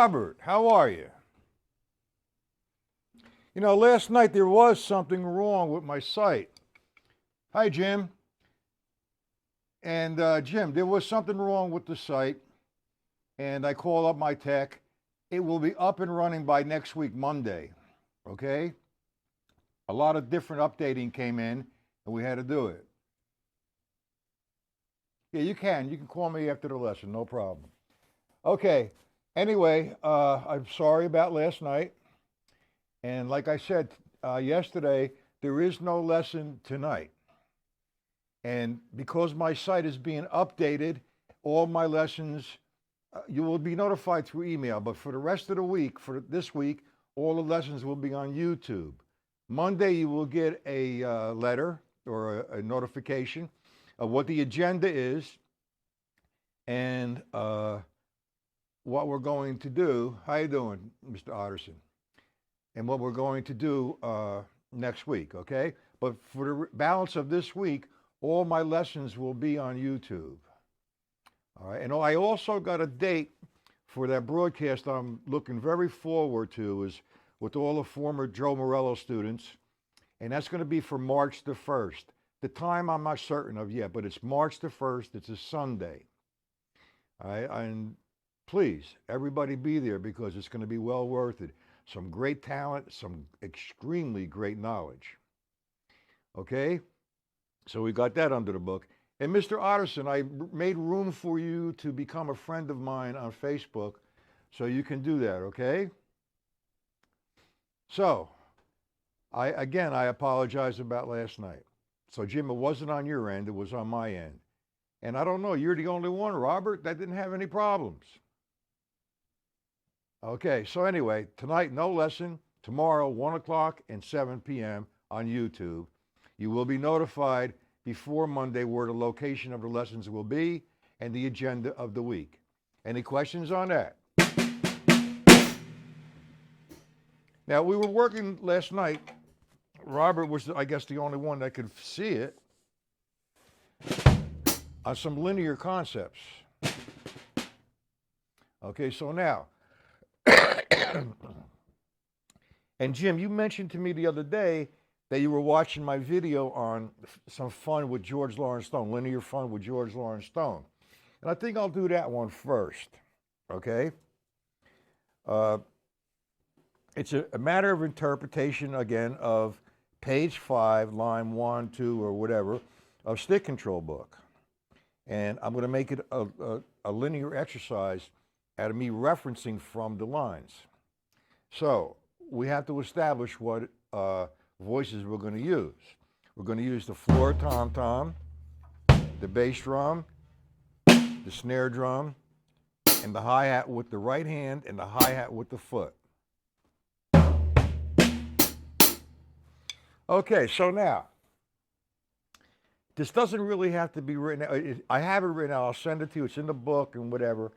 Robert, how are you? You know, last night there was something wrong with my site. Hi, Jim. And Jim, there was something wrong with the site, and I called up my tech. It will be up and running by next week, Monday. Okay? A lot of different updating came in, and we had to do it. Yeah, you can. You can call me after the lesson, no problem. Okay. Anyway, I'm sorry about last night. And like I said yesterday, there is no lesson tonight. And because my site is being updated, all my lessons, you will be notified through email. But for the rest of the week, for this week, all the lessons will be on YouTube. Monday, you will get a letter or a notification of what the agenda is and what we're going to do. How you doing, Mr. Otterson? And what we're going to do next week, okay? But for the balance of this week, all my lessons will be on YouTube. All right, and I also got a date for that broadcast I'm looking very forward to is with all the former Joe Morello students, and that's going to be for March the 1st. The time I'm not certain of yet, but it's March the 1st. It's a Sunday. All right, and please, everybody be there because it's going to be well worth it. Some great talent, some extremely great knowledge. Okay? So we got that under the book. And Mr. Otterson, I made room for you to become a friend of mine on Facebook, so you can do that, okay? So, I apologize about last night. So Jim, it wasn't on your end, it was on my end. And I don't know, you're the only one, Robert, that didn't have any problems. Okay, so anyway, tonight, no lesson. Tomorrow, 1 o'clock and 7 p.m. on YouTube. You will be notified before Monday where the location of the lessons will be and the agenda of the week. Any questions on that? Now, we were working last night. Robert was, I guess, the only one that could see it on some linear concepts. Okay, so now, and Jim, you mentioned to me the other day that you were watching my video on some fun with George Lawrence Stone, linear fun with George Lawrence Stone. And I think I'll do that one first, okay? It's a matter of interpretation, again, of page 5, line 1, 2, or whatever, of Stick Control book. And I'm going to make it a linear exercise out of me referencing from the lines. So we have to establish what voices we're going to use. We're going to use the floor tom-tom, the bass drum, the snare drum, and the hi-hat with the right hand and the hi-hat with the foot. Okay, so now, this doesn't really have to be written out. I have it written out. I'll send it to you. It's in the book and whatever,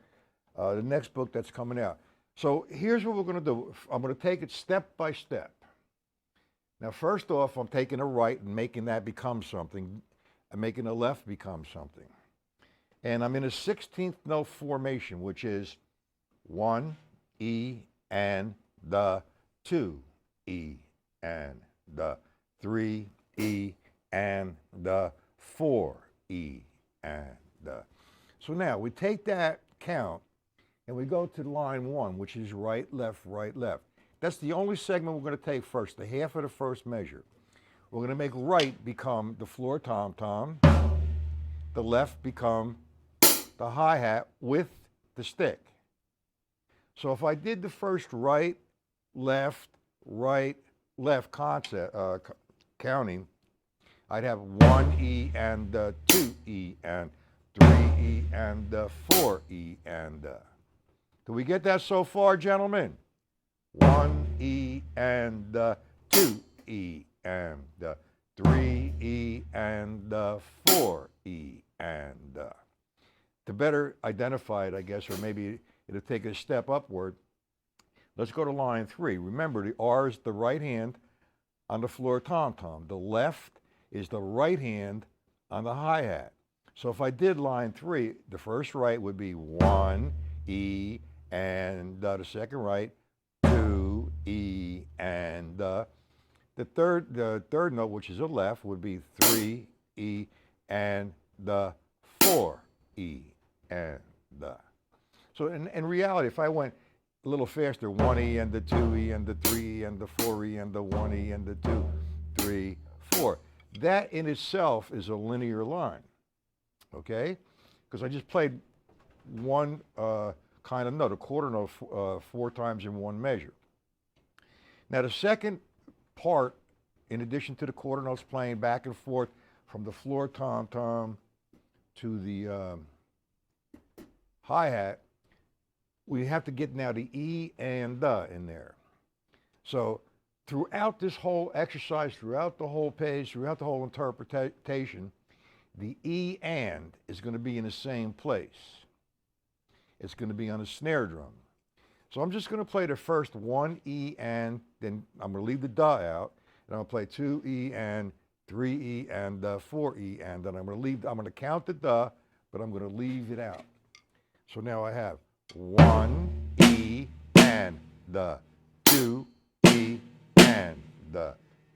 the next book that's coming out. So here's what we're going to do. I'm going to take it step by step. Now, first off, I'm taking a right and making that become something, and making a left become something. And I'm in a 16th note formation, which is 1, E, and the 2, E, and the 3, E, and the 4, E, and the. So now we take that count and we go to line 1, which is right, left, right, left. That's the only segment we're going to take first, the half of the first measure. We're going to make right become the floor tom-tom, the left become the hi-hat with the stick. So if I did the first right, left concept, counting, I'd have 1 E and 2 E and 3 E and 4 E and. Do we get that so far, gentlemen? 1 E and 2 E and 3 E and 4 E and. To better identify it, I guess, or maybe it'll take a step upward, let's go to line 3. Remember, the R is the right hand on the floor tom-tom. The left is the right hand on the hi-hat. So if I did line 3, the first right would be 1 E and the second right, 2 E and the third note, which is the left, would be 3 E and the 4 E and the. So in reality, if I went a little faster, 1 E and the 2 E and the 3 E and the 4 E and the 1 E and the 2, 3, 4. That in itself is a linear line, okay? Because I just played one kind of note, a quarter note, 4 times in one measure. Now the second part, in addition to the quarter notes playing back and forth from the floor tom-tom to the hi-hat, we have to get now the E and the in there. So throughout this whole exercise, throughout the whole page, throughout the whole interpretation, the E and is going to be in the same place. It's going to be on a snare drum. So I'm just going to play the first 1 E and, then I'm going to leave the da out, and I'm going to play 2 E and, 3 E and 4 E and, then I'm going to count the da, but I'm going to leave it out. So now I have 1 E and the, 2 E and the,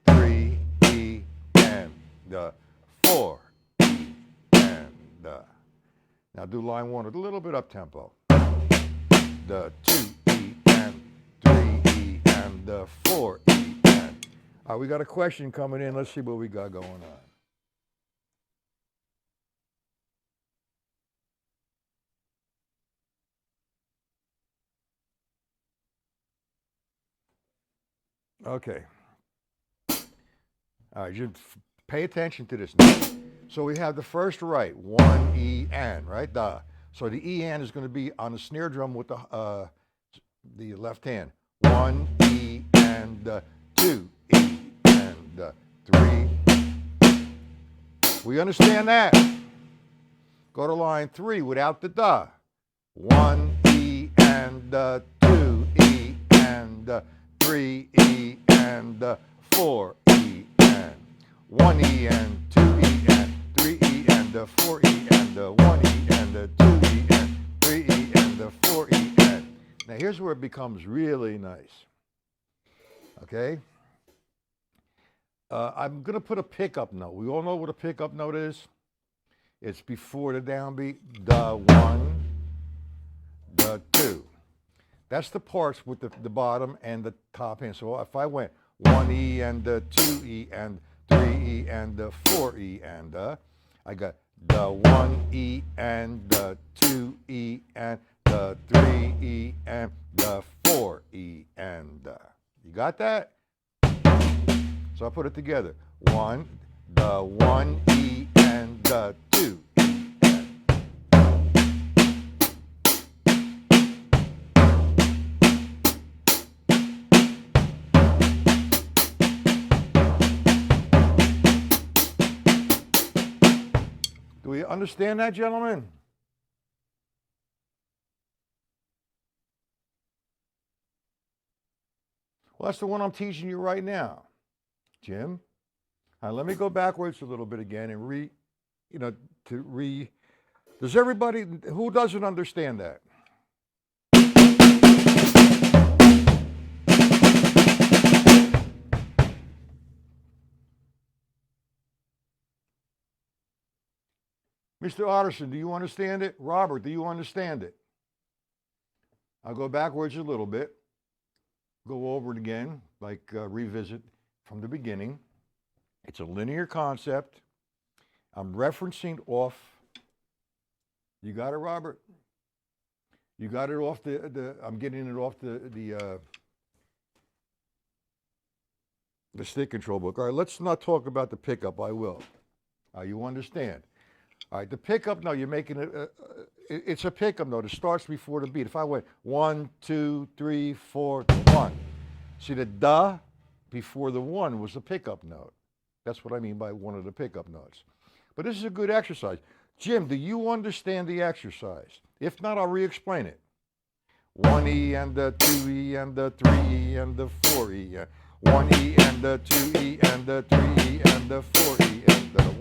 3 E and the, 4 E and the. Now do line 1 a little bit up tempo. The 2 E and 3 E and the 4 E and. All right, we got a question coming in. Let's see what we got going on. Okay. All right, you pay attention to this now. So we have the first right, 1 E and, right? Da. So the E and is going to be on the snare drum with the left hand. 1 E and 2 E and 3. We understand that? Go to line 3 without the da. 1 E and 2 E and 3 E and 4 E and 1 E and 2 E and 3 E and 4 E and 1 E and 2 E and 3 E and 4 E and. Now here's where it becomes really nice. Okay? I'm going to put a pickup note. We all know what a pickup note is. It's before the downbeat. The 1, the 2. That's the parts with the bottom and the top hand. So if I went 1 E and 2 E and 3 E and 4 E and I got the 1 E and the 2 E and the 3 E and the 4 E and you got that? So I put it together. The 1 E and the 2 E and. Do we understand that, gentlemen? Well, that's the one I'm teaching you right now, Jim. Let me go backwards a little bit again and does everybody, who doesn't understand that? Mr. Otterson, do you understand it? Robert, do you understand it? I'll go backwards a little bit, go over it again, like revisit from the beginning. It's a linear concept. I'm referencing off. You got it, Robert? You got it off I'm getting it off the stick control book. All right, let's not talk about the pickup. I will. You understand? All right, the pickup note, you're making it, it's a pickup note. It starts before the beat. If I went 1, 2, 3, 4, 1. See, the da before the 1 was the pickup note. That's what I mean by one of the pickup notes. But this is a good exercise. Jim, do you understand the exercise? If not, I'll re-explain it. 1 E and the 2 E and the 3 E and the 4 E. 1 E and the 2 E and the 3 E and the 4 E and the 1.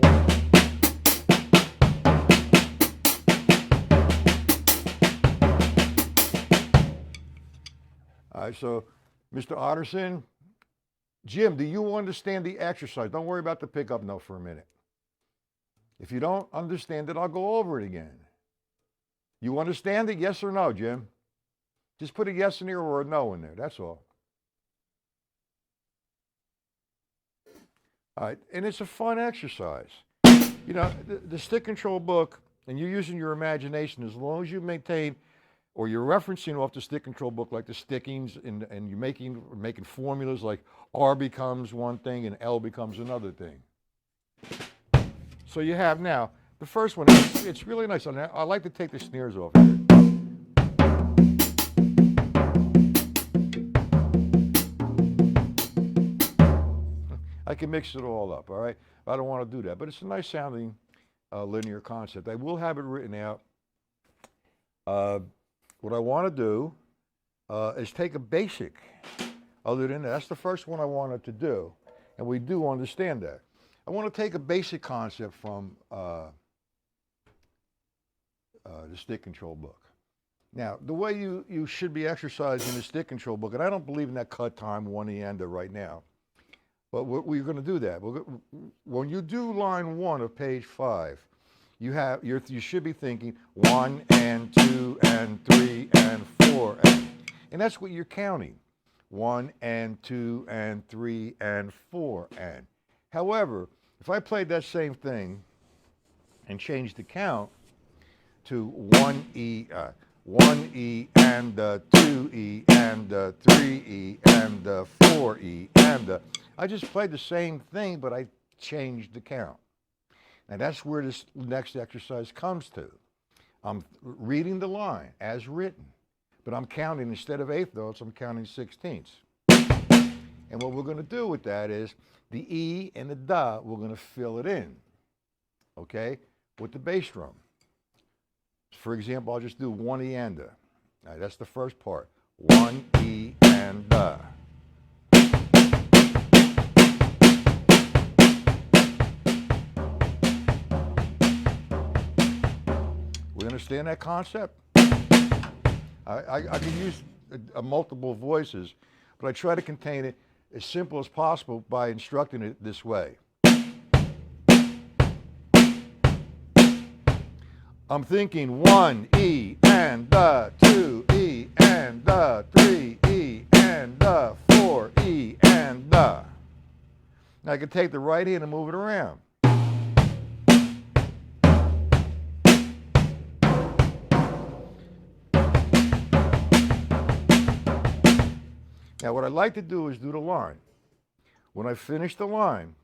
right, so Mr. Otterson, Jim, do you understand the exercise? Don't worry about the pickup note for a minute. If you don't understand it, I'll go over it again. You understand it, yes or no, Jim? Just put a yes in there or a no in there, that's all. All right, and it's a fun exercise. You know, the stick control book, and you're using your imagination as long as you maintain or you're referencing off the stick control book like the stickings and you're making formulas like R becomes one thing and L becomes another thing. So you have now, the first one, it's really nice. I like to take the snares off here. I can mix it all up, all right? I don't want to do that, but it's a nice sounding linear concept. I will have it written out. What I want to do is take a basic, other than that. That's the first one I wanted to do, and we do understand that. I want to take a basic concept from the stick control book. Now, the way you should be exercising the stick control book, and I don't believe in that cut time, one ender right now, but we're going to do that. When you do line 1 of page 5, you should be thinking 1 and 2 and 3 and 4, and that's what you're counting. 1 and 2 and 3 and 4 and. However, if I played that same thing and changed the count to 1E and 2E and 3E and 4E and I just played the same thing, but I changed the count. Now that's where this next exercise comes to. I'm reading the line as written, but I'm counting, instead of eighth notes, I'm counting sixteenths. And what we're going to do with that is the E and the da, we're going to fill it in, okay, with the bass drum. For example, I'll just do 1 E and da. All right, that's the first part. 1 E and da. We understand that concept? I can use multiple voices, but I try to contain it as simple as possible by instructing it this way. I'm thinking 1 E and 2 E and 3 E and 4 E and Now I can take the right hand and move it around. Now what I'd like to do is do the line. When I finish the line,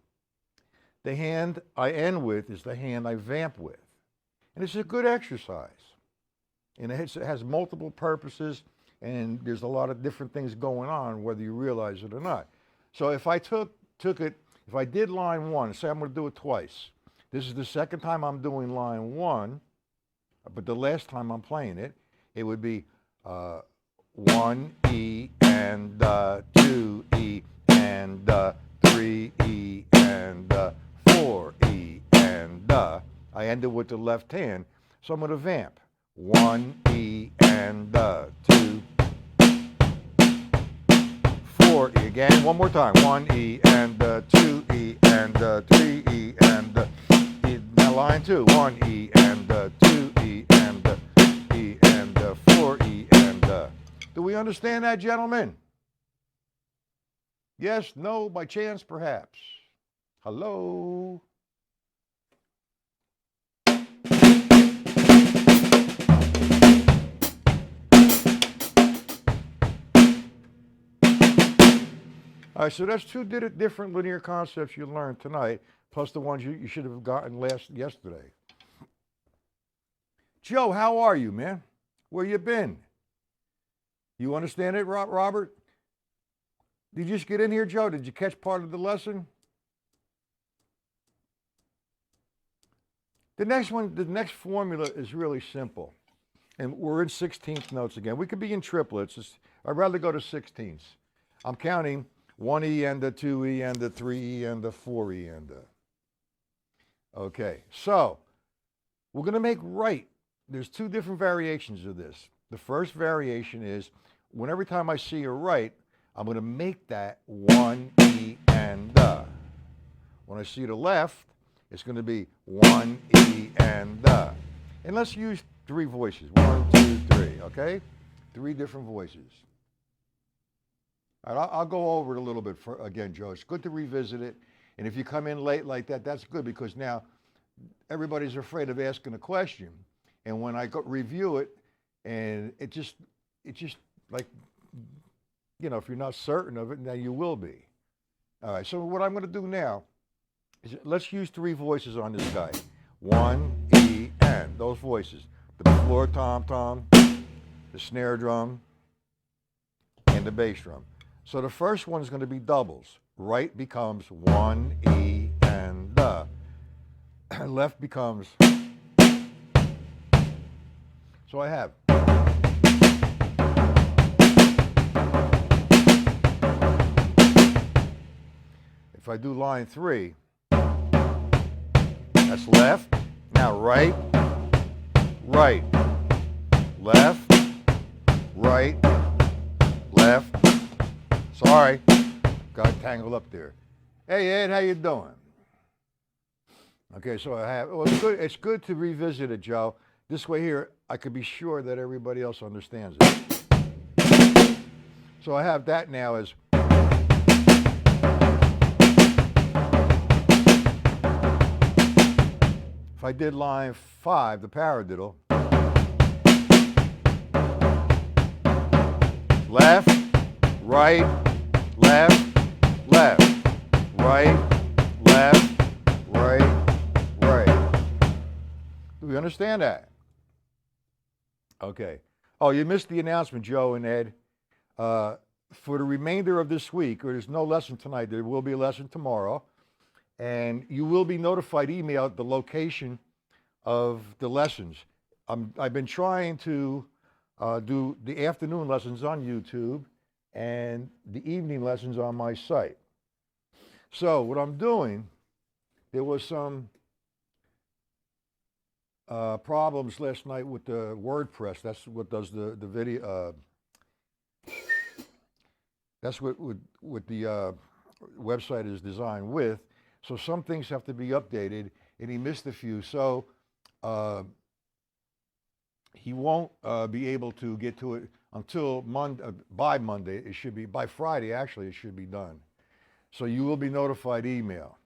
the hand I end with is the hand I vamp with. And it's a good exercise. And it has multiple purposes, and there's a lot of different things going on, whether you realize it or not. So if I took it, if I did line 1, say I'm going to do it twice. This is the second time I'm doing line 1, but the last time I'm playing it, it would be 1 E and 2 E and 3 E and 4 E and I ended with the left hand, so I'm going to vamp. 1 E and 2, 4 E again. One more time. 1 E and 2 E and 3 E and E. Now line 2. 1 E and 2 E and 4 E and. Do we understand that, gentlemen? Yes, no, by chance, perhaps. Hello? All right, so that's 2 different linear concepts you learned tonight, plus the ones you should have gotten yesterday. Joe, how are you, man? Where you been? You understand it, Robert? Did you just get in here, Joe? Did you catch part of the lesson? The next formula is really simple. And we're in 16th notes again. We could be in triplets. I'd rather go to 16ths. I'm counting 1 E and 2 E and 3 E and 4 E and Okay, so we're going to make right. There's 2 different variations of this. The first variation is every time I see a right, I'm going to make that one E and the. When I see the left, it's going to be one E and the. And let's use 3 voices. 1, 2, 3, okay? 3 different voices. All right, I'll go over it a little bit again, Joe. It's good to revisit it. And if you come in late like that, that's good because now everybody's afraid of asking a question. And when I review it, and it just like, you know, if you're not certain of it, now you will be. All right, so what I'm going to do now is let's use 3 voices on this guy. 1, E, and those voices. The floor tom-tom, the snare drum, and the bass drum. So the first one is going to be doubles. Right becomes 1, E, and the. Left becomes. So I have. If I do line 3, that's left. Now right, right, left, right, left. Sorry, got tangled up there. Hey Ed, how you doing? Okay, so I have. Well, it's good to revisit it, Joe. This way here, I could be sure that everybody else understands it. So I have that now as. If I did line 5, the paradiddle, left, right, left, left, right, left, right, right. Do we understand that? Okay. Oh, you missed the announcement, Joe and Ed. For the remainder of this week, there's no lesson tonight. There will be a lesson tomorrow. And you will be notified, emailed the location of the lessons. I've been trying to do the afternoon lessons on YouTube and the evening lessons on my site. So what I'm doing, there was some problems last night with the WordPress. That's what does the video. That's what the website is designed with. So some things have to be updated, and he missed a few. So he won't be able to get to it until by Monday. It should be by Friday. Actually, it should be done. So you will be notified email.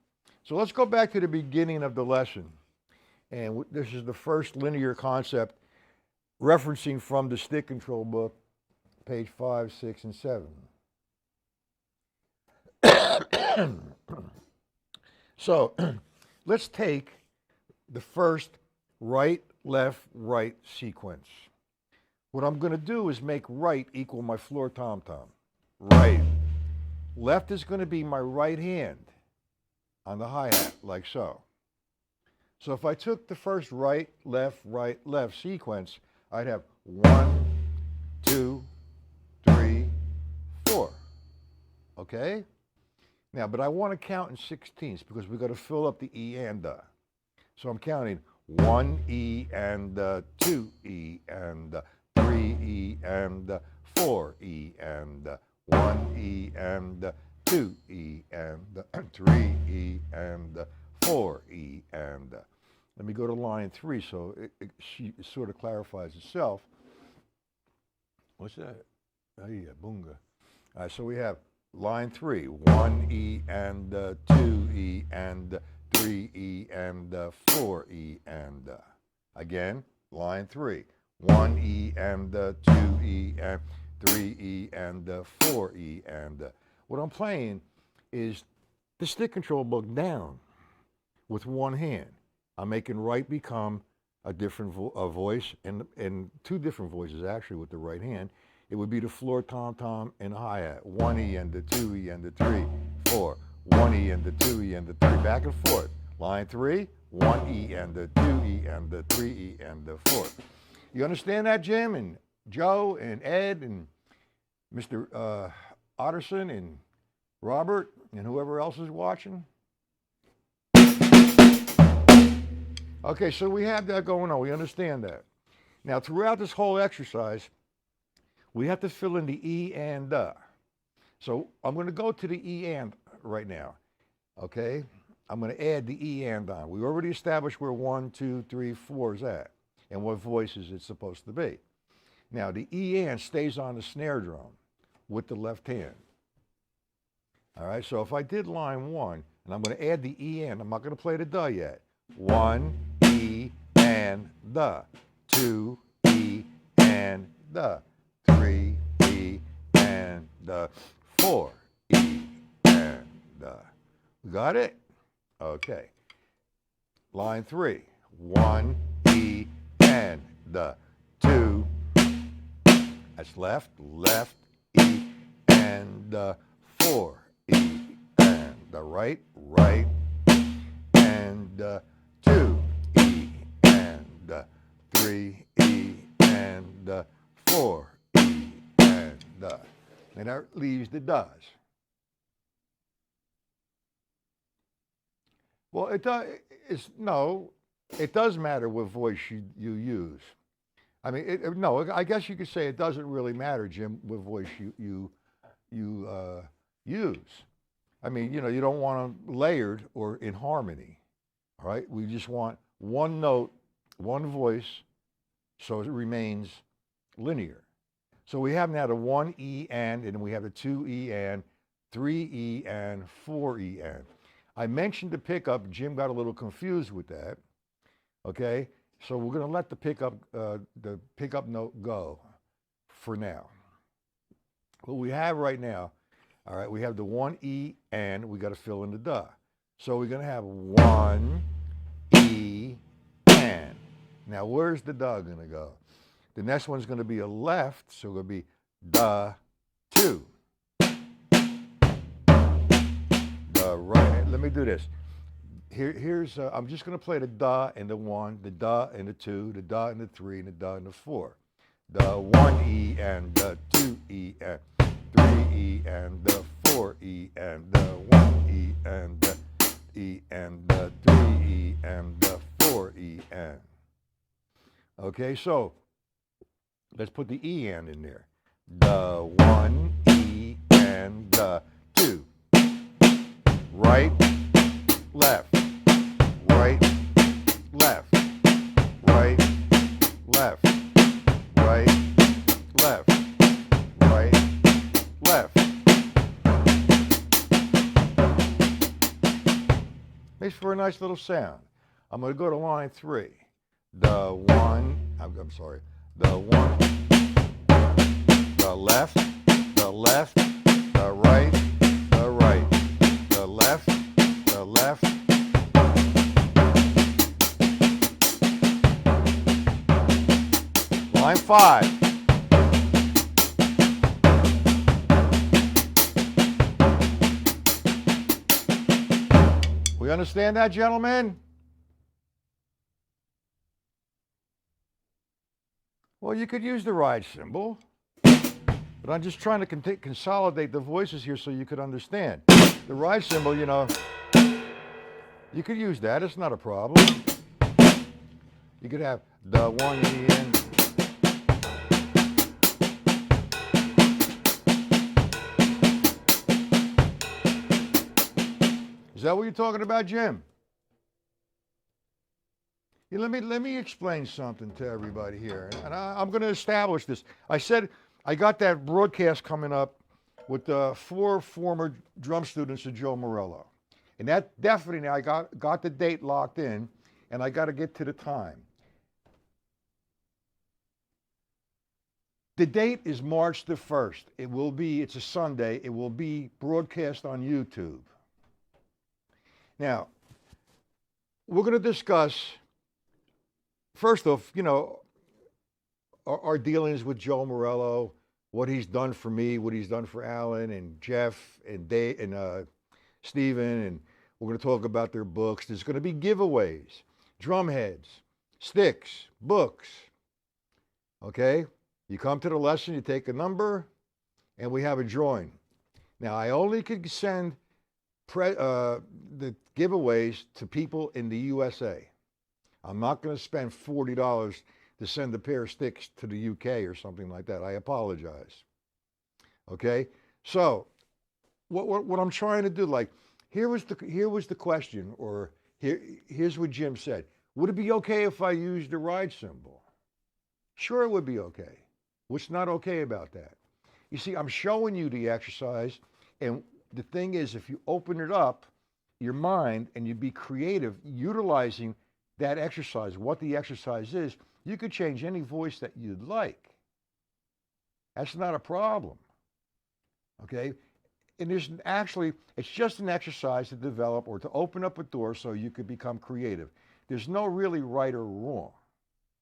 So let's go back to the beginning of the lesson, and this is the first linear concept, referencing from the stick control book, page 5, 6, and 7. So let's take the first right, left, right sequence. What I'm going to do is make right equal my floor tom-tom. Right. Left is going to be my right hand on the hi-hat, like so. So if I took the first right, left sequence, I'd have 1, 2, 3, 4. Okay? Now, but I want to count in 16ths because we've got to fill up the E and the. So I'm counting 1 E and 2 E and 3 E and 4 E and 1 E and 2 E and 3 E and 4 E and. Let me go to line 3 so it sort of clarifies itself. What's that? Oh yeah, bunga. All right, so we have line 3, 1 E and 2 E and 3 E and 4 E and. Again, line 3, 1 E and 2 E and 3 E and 4 E and. What I'm playing is the stick control book down with one hand. I'm making right become a different voice and 2 different voices actually with the right hand. It would be the floor tom-tom and hi-hat. 1 E and the 2 E and the 3, 4. 1 E and the 2 E and the 3. Back and forth. Line 3, 1 E and the 2 E and the 3 E and the 4. You understand that, Jim and Joe and Ed and Mr. Otterson and Robert and whoever else is watching? Okay, so we have that going on. We understand that. Now, throughout this whole exercise, we have to fill in the E and the. So I'm going to go to the E and right now. Okay? I'm going to add the E and on. We already established where 1, 2, 3, 4 is at and what voices it's supposed to be. Now, the E and stays on the snare drum with the left hand. All right, so if I did line 1, and I'm going to add the E and, I'm not going to play the the yet. 1, E, and the. 2, E, and the. 3, E, and the. 4, E, and the. Got it? Okay. Line 3. 1, E, and the. 2, that's left, left, E, and the. 4, E, and the right, right, and 2, E, and 3, E, and 4, E, and and that leaves the does. Well, it does. It does matter what voice you use. I mean, no. I guess you could say it doesn't really matter, Jim, what voice you use. I mean, you don't want them layered or in harmony. All right, we just want one note, one voice, so it remains linear. So we have now the 1 E and then we have the 2 E and, 3 E and, 4 E and. I mentioned the pickup. Jim got a little confused with that. Okay, so we're going to let the pickup note go for now. What we have right now, all right, we have the 1 E and we got to fill in the the. So we're going to have 1 E and. Now where's the the going to go? The next one's going to be a left, so it's going to be the 2. The right. Let me do this. Here's I'm just going to play the da and the 1, the da and the 2, the da and the 3, and the da and the 4. The 1 E and the 2 E and 3 E and the 4 E and the 1 E and the E and the 3 E and the 4 E and. Okay, so let's put the E and in there. The 1 E and the 2. Right, left, right, left, right, left, right, left, right, left. Makes for a nice little sound. I'm going to go to line 3. The 1, I'm sorry, the 1, the left, the left, the right, the right, the left, the left. Line 5. We understand that, gentlemen? Well, you could use the ride cymbal, but I'm just trying to consolidate the voices here so you could understand. The ride cymbal, you could use that. It's not a problem. You could have the 1 E and. Is that what you're talking about, Jim? Yeah, let me explain something to everybody here, and I'm going to establish this. I said I got that broadcast coming up with the 4 former drum students of Joe Morello, and that definitely I got the date locked in, and I got to get to the time. The date is March the 1st. It's a Sunday. It will be broadcast on YouTube. Now, we're going to discuss. First off, our dealings with Joe Morello, what he's done for me, what he's done for Alan and Jeff and Dave and Stephen, and we're going to talk about their books. There's going to be giveaways, drum heads, sticks, books. Okay? You come to the lesson, you take a number, and we have a drawing. Now, I only could send the giveaways to people in the USA. I'm not going to spend $40 to send a pair of sticks to the UK or something like that. I apologize. Okay? So, what I'm trying to do, like, here was the question, or here's what Jim said. Would it be okay if I used the ride cymbal? Sure, it would be okay. What's not okay about that? You see, I'm showing you the exercise, and the thing is, if you open it up, your mind, and you be creative, utilizing that exercise, what the exercise is, you could change any voice that you'd like. That's not a problem. Okay? And there's actually, it's just an exercise to develop or to open up a door so you could become creative. There's no really right or wrong.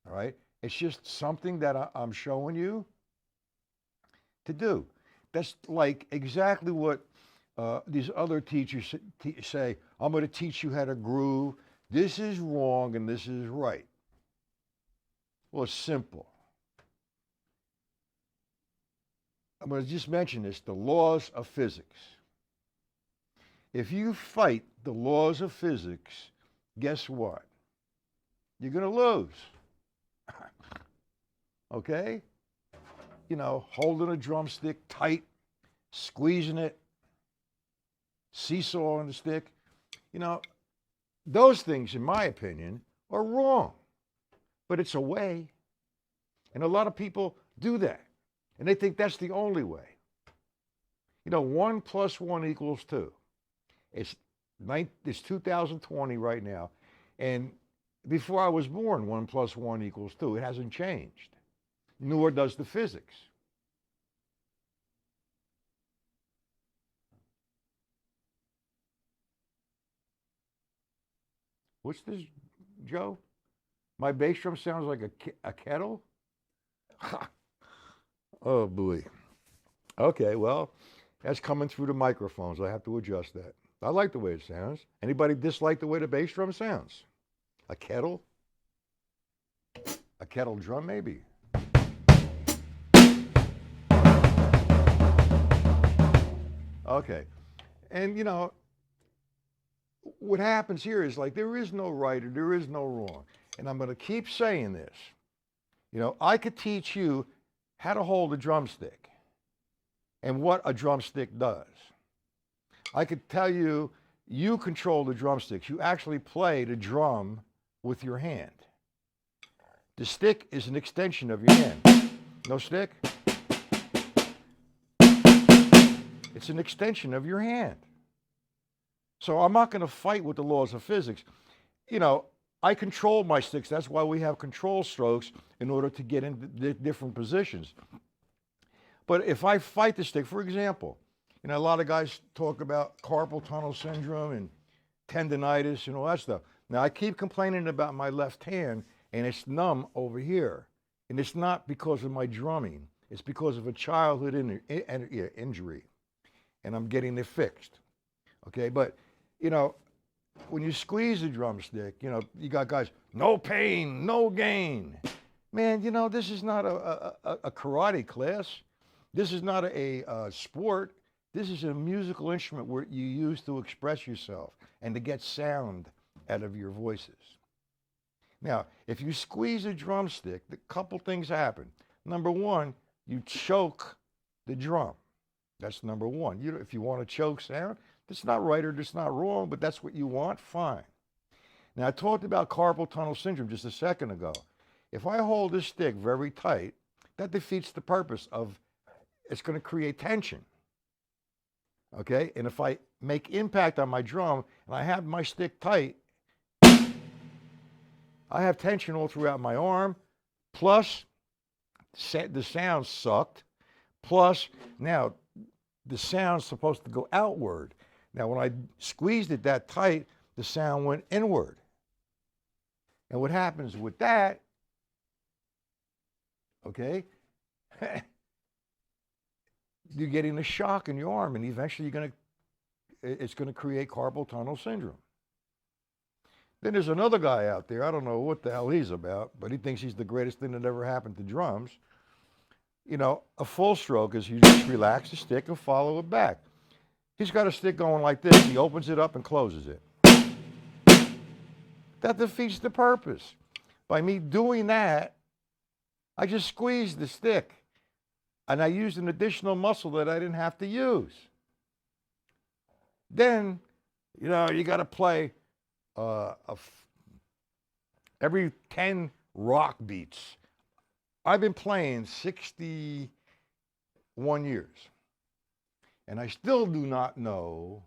All right? It's just something that I'm showing you to do. That's like exactly what these other teachers say. I'm going to teach you how to groove. This is wrong and this is right. Well, it's simple. I'm going to just mention this, the laws of physics. If you fight the laws of physics, guess what? You're going to lose. Okay? You know, holding a drumstick tight, squeezing it, seesawing the stick. You know, those things, in my opinion, are wrong. But it's a way. And a lot of people do that. And they think that's the only way. You know, 1 + 1 = 2. It's 2020 right now. And before I was born, 1 + 1 = 2. It hasn't changed. Nor does the physics. What's this, Joe? My bass drum sounds like a kettle? Oh, boy. Okay, well, that's coming through the microphones. I have to adjust that. I like the way it sounds. Anybody dislike the way the bass drum sounds? A kettle? A kettle drum, maybe. Okay. And, you know, what happens here is like there is no right or there is no wrong. And I'm going to keep saying this. You know, I could teach you how to hold a drumstick and what a drumstick does. I could tell you, you control the drumsticks. You actually play the drum with your hand. The stick is an extension of your hand. No stick? It's an extension of your hand. So I'm not going to fight with the laws of physics. You know, I control my sticks. That's why we have control strokes in order to get into different positions. But if I fight the stick, for example, you know, a lot of guys talk about carpal tunnel syndrome and tendonitis and all that stuff. Now, I keep complaining about my left hand, and it's numb over here. And it's not because of my drumming. It's because of a childhood injury. And I'm getting it fixed. Okay, but, you know, when you squeeze a drumstick, you know, you got guys, no pain, no gain. Man, you know, this is not a karate class. This is not a sport. This is a musical instrument where you use to express yourself and to get sound out of your voices. Now, if you squeeze a drumstick, a couple things happen. Number one, you choke the drum. That's number one. If you want to choke sound, that's not right or that's not wrong, but that's what you want, fine. Now, I talked about carpal tunnel syndrome just a second ago. If I hold this stick very tight, that defeats the purpose of, it's going to create tension. Okay? And if I make impact on my drum and I have my stick tight, I have tension all throughout my arm, plus the sound sucked, plus now the sound's supposed to go outward. Now, when I squeezed it that tight, the sound went inward. And what happens with that, okay, you're getting a shock in your arm, and eventually it's going to create carpal tunnel syndrome. Then there's another guy out there, I don't know what the hell he's about, but he thinks he's the greatest thing that ever happened to drums. You know, a full stroke is you just relax the stick and follow it back. He's got a stick going like this. He opens it up and closes it. That defeats the purpose. By me doing that, I just squeezed the stick and I used an additional muscle that I didn't have to use. Then, you got to play uh, a f- every 10 rock beats. I've been playing 61 years, and I still do not know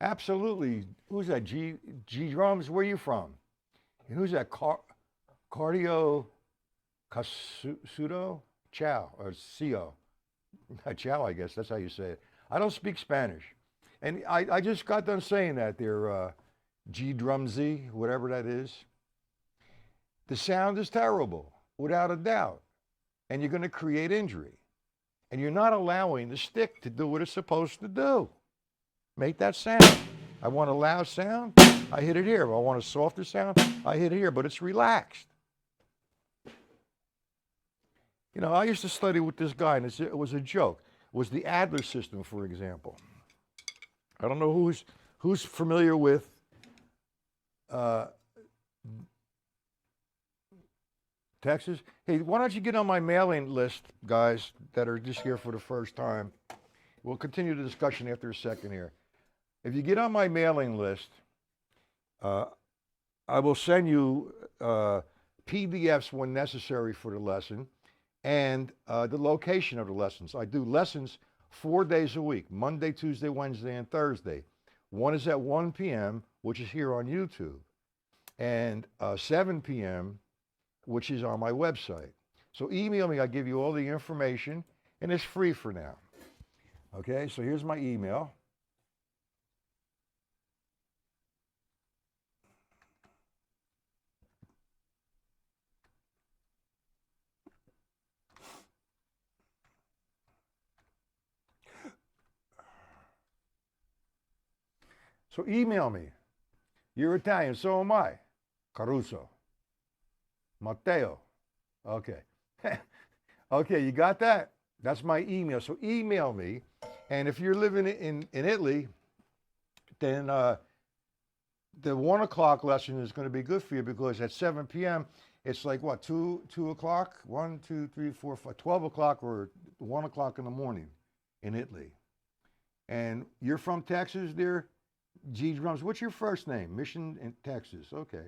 absolutely who's that. G drums. Where are you from? And who's that? Cardio Casudo Chow or Cio? Chow, I guess that's how you say it. I don't speak Spanish, and I just got done saying that there. G drum Z, whatever that is. The sound is terrible, without a doubt, and you're going to create injury. And you're not allowing the stick to do what it's supposed to do. Make that sound. I want a loud sound, I hit it here. If I want a softer sound, I hit it here, but it's relaxed. I used to study with this guy, and it was a joke. It was the Adler system, for example. I don't know who's familiar with uh, Texas. Hey, why don't you get on my mailing list, guys, that are just here for the first time? We'll continue the discussion after a second here. If you get on my mailing list, uh, I will send you PDFs when necessary for the lesson and the location of the lessons. I do lessons 4 days a week, Monday, Tuesday, Wednesday, and Thursday. One is at 1 p.m., which is here on YouTube, and 7 p.m., which is on my website. So email me, I'll give you all the information, and it's free for now. Okay, so here's my email. So email me. You're Italian, so am I. Caruso. Matteo. Okay. Okay, you got that? That's my email. So email me. And if you're living in Italy, then the 1 o'clock lesson is going to be good for you because at 7 p.m., it's like what, 2 o'clock? 1, 2, 3, 4, 5, 12 o'clock or 1 o'clock in the morning in Italy. And you're from Texas, dear? G Drums. What's your first name? Mission in Texas. Okay.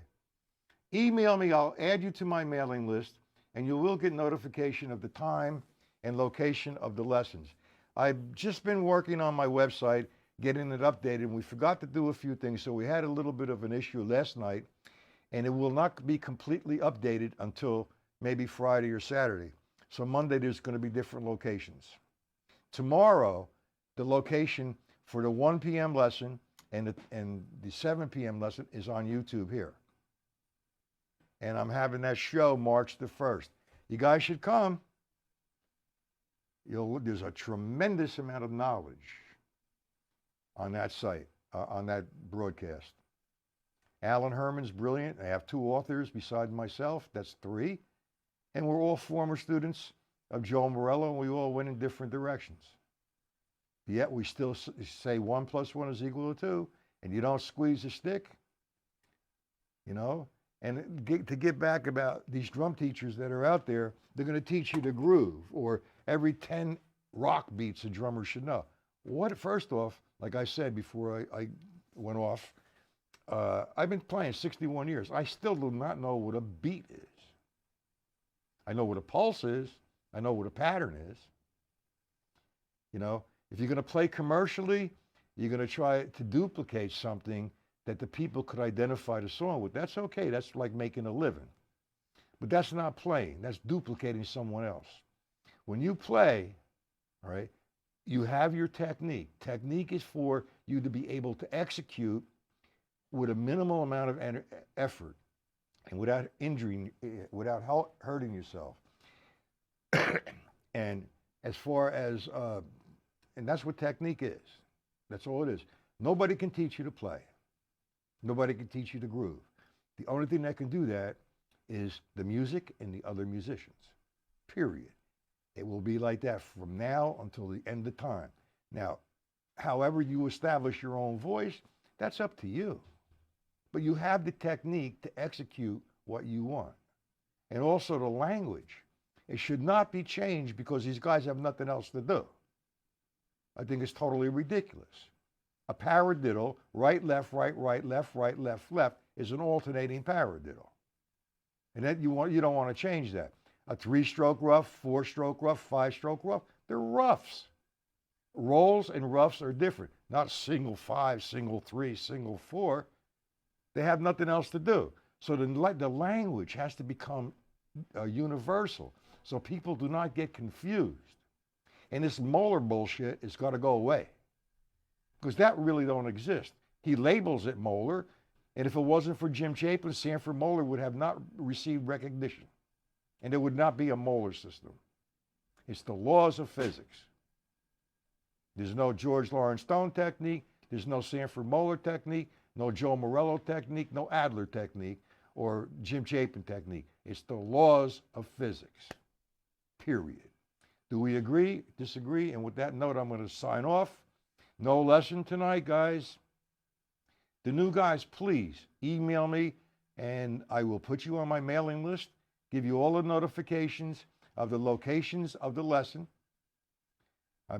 Email me. I'll add you to my mailing list, and you will get notification of the time and location of the lessons. I've just been working on my website, getting it updated. We forgot to do a few things, so we had a little bit of an issue last night, and it will not be completely updated until maybe Friday or Saturday. So Monday, there's going to be different locations. Tomorrow, the location for the 1 p.m. lesson and the 7 p.m. lesson is on YouTube here. And I'm having that show March the 1st. You guys should come. There's a tremendous amount of knowledge on that site, on that broadcast. Alan Herman's brilliant. I have 2 authors besides myself. That's 3. And we're all former students of Joe Morello, and we all went in different directions. Yet we still say 1 + 1 is equal to 2, and you don't squeeze the stick, And to get back about these drum teachers that are out there, they're going to teach you to groove, or every 10 rock beats a drummer should know. First off, like I said before I went off, I've been playing 61 years. I still do not know what a beat is. I know what a pulse is. I know what a pattern is. If you're going to play commercially, you're going to try to duplicate something that the people could identify the song with. That's okay. That's like making a living. But that's not playing. That's duplicating someone else. When you play, all right, you have your technique. Technique is for you to be able to execute with a minimal amount of effort and without injuring, without hurting yourself. And as far as, and that's what technique is. That's all it is. Nobody can teach you to play. Nobody can teach you to groove. The only thing that can do that is the music and the other musicians, period. It will be like that from now until the end of time. Now, however you establish your own voice, that's up to you. but you have the technique to execute what you want. And also the language. It should not be changed because these guys have nothing else to do. I think it's totally ridiculous. A paradiddle, right, left, left, right, left, is an alternating paradiddle. And then you don't want to change that. A 3-stroke rough, 4-stroke rough, 5-stroke rough, they're roughs. Rolls and roughs are different. Not single 5, single 3, single 4. They have nothing else to do. So the language has to become universal so people do not get confused. And this Moeller bullshit is got to go away because that really don't exist. He labels it Moeller, and if it wasn't for Jim Chapin, Sanford Moeller would have not received recognition, and there would not be a Moeller system. It's the laws of physics. There's no George Lawrence Stone technique. There's no Sanford Moeller technique, no Joe Morello technique, no Adler technique, or Jim Chapin technique. It's the laws of physics, period. Do we agree, disagree? And with that note, I'm going to sign off. No lesson tonight, guys. The new guys, please email me, and I will put you on my mailing list, give you all the notifications of the locations of the lesson,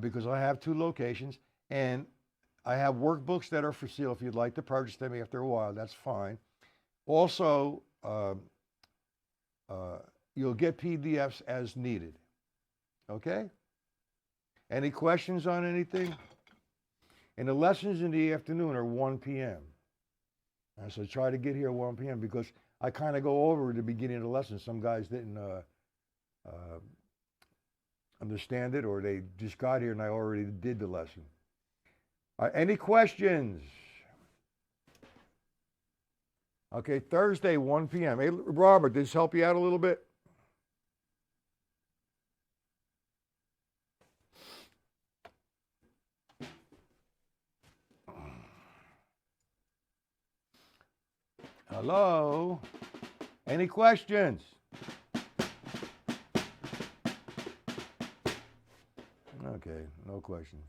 because I have 2 locations, and I have workbooks that are for sale. If you'd like to purchase them after a while, that's fine. Also, you'll get PDFs as needed. Okay? Any questions on anything? And the lessons in the afternoon are 1 p.m. So try to get here at 1 p.m. because I kind of go over the beginning of the lesson. Some guys didn't understand it, or they just got here and I already did the lesson. Any questions? Okay, Thursday, 1 p.m. Hey, Robert, did this help you out a little bit? Hello? Any questions? Okay, no questions.